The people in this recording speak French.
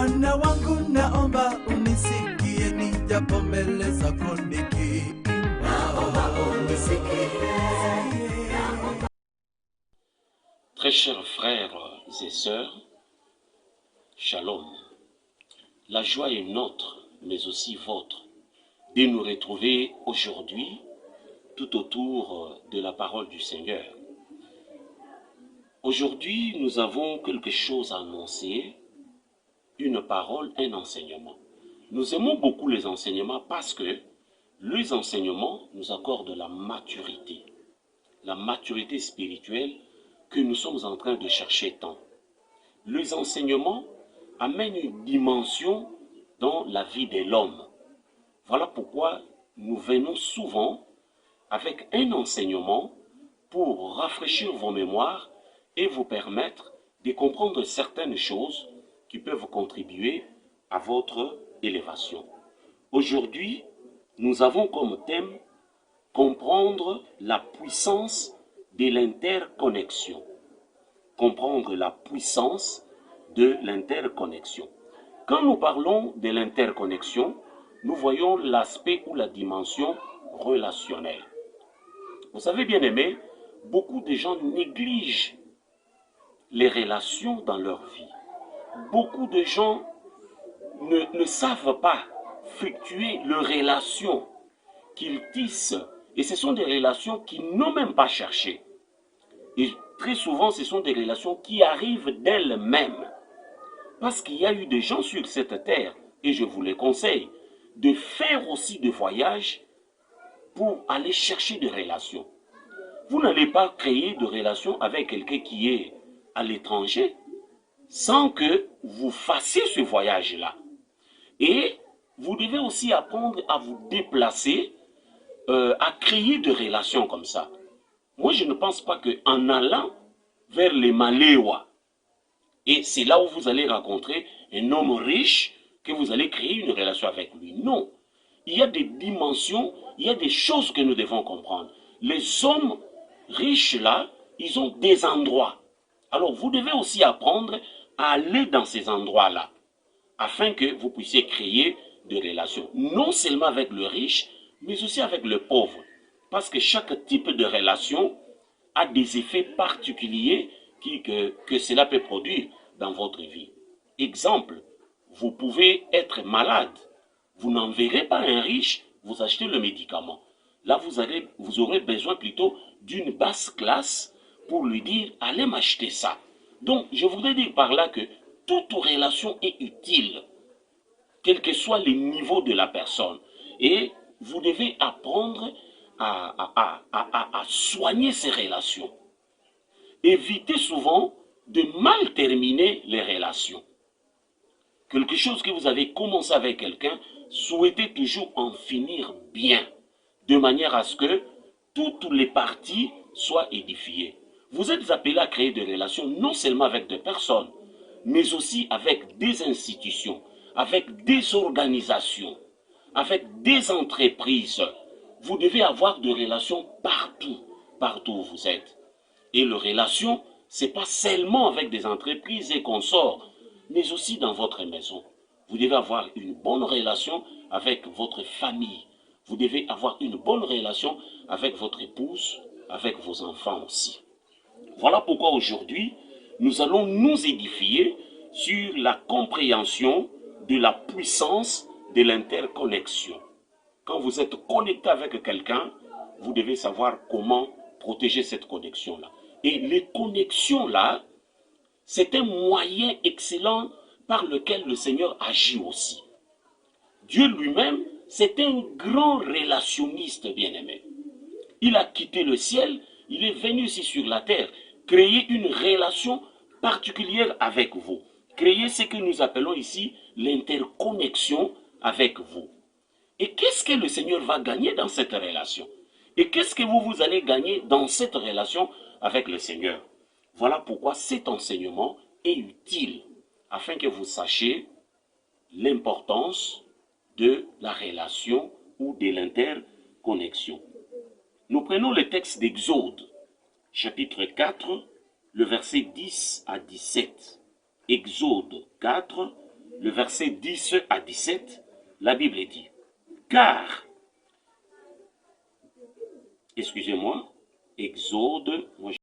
Bwana wangu naomba unisikie nijapomeleza kondiki. Naomba unisikie. Très chers frères et sœurs, Shalom. La joie est nôtre, mais aussi vôtre, de nous retrouver aujourd'hui tout autour de la parole du Seigneur. Aujourd'hui, nous avons quelque chose à annoncer, une parole, un enseignement. Nous aimons beaucoup les enseignements parce que les enseignements nous accordent la maturité spirituelle que nous sommes en train de chercher tant. Les enseignements amènent une dimension dans la vie de l'homme. Voilà pourquoi nous venons souvent avec un enseignement pour rafraîchir vos mémoires et vous permettre de comprendre certaines choses qui peuvent contribuer à votre élévation. Aujourd'hui, nous avons comme thème comprendre la puissance de l'interconnexion. Comprendre la puissance de l'interconnexion. Quand nous parlons de l'interconnexion, nous voyons l'aspect ou la dimension relationnelle. Vous savez, bien aimés, beaucoup de gens négligent les relations dans leur vie. Beaucoup de gens ne savent pas fluctuer leurs relations qu'ils tissent. Et ce sont des relations qu'ils n'ont même pas cherchées. Et très souvent, ce sont des relations qui arrivent d'elles-mêmes. Parce qu'il y a eu des gens sur cette terre, et je vous les conseille, de faire aussi des voyages pour aller chercher des relations. Vous n'allez pas créer de relations avec quelqu'un qui est à l'étranger sans que vous fassiez ce voyage-là. Et vous devez aussi apprendre à vous déplacer, à créer des relations comme ça. Moi, je ne pense pas qu'en allant vers les Maléwa, et c'est là où vous allez rencontrer un homme riche, que vous allez créer une relation avec lui. Non. Il y a des dimensions, il y a des choses que nous devons comprendre. Les hommes riches là, ils ont des endroits. Alors, vous devez aussi apprendre à aller dans ces endroits-là, afin que vous puissiez créer des relations. Non seulement avec le riche, mais aussi avec le pauvre. Parce que chaque type de relation a des effets particuliers que cela peut produire dans votre vie. Exemple, vous pouvez être malade. Vous n'enverrez pas un riche vous acheter le médicament. Là, vous aurez besoin plutôt d'une basse classe pour lui dire « allez m'acheter ça ». Donc, je voudrais dire par là que toute relation est utile, quel que soit le niveau de la personne. Et vous devez apprendre à soigner ces relations. Évitez souvent de mal terminer les relations. Quelque chose que vous avez commencé avec quelqu'un, souhaitez toujours en finir bien, de manière à ce que toutes les parties soient édifiées. Vous êtes appelés à créer des relations non seulement avec des personnes, mais aussi avec des institutions, avec des organisations, avec des entreprises. Vous devez avoir des relations partout où vous êtes. Et les relations, ce n'est pas seulement avec des entreprises et consorts, mais aussi dans votre maison. Vous devez avoir une bonne relation avec votre famille. Vous devez avoir une bonne relation avec votre épouse, avec vos enfants aussi. Voilà pourquoi aujourd'hui, nous allons nous édifier sur la compréhension de la puissance de l'interconnexion. Quand vous êtes connecté avec quelqu'un, vous devez savoir comment protéger cette connexion-là. Et les connexions-là, c'est un moyen excellent par lequel le Seigneur agit aussi. Dieu lui-même, c'est un grand relationniste bien-aimé. Il a quitté le ciel, il est venu ici sur la terre, créer une relation particulière avec vous. Créer ce que nous appelons ici l'interconnexion avec vous. Et qu'est-ce que le Seigneur va gagner dans cette relation? Et qu'est-ce que vous allez gagner dans cette relation avec le Seigneur? Voilà pourquoi cet enseignement est utile, afin que vous sachiez l'importance de la relation ou de l'interconnexion. Nous prenons le texte d'Exode, chapitre 4, le verset 10 à 17. Exode 4, le verset 10 à 17, la Bible dit, car, excusez-moi, Exode, moi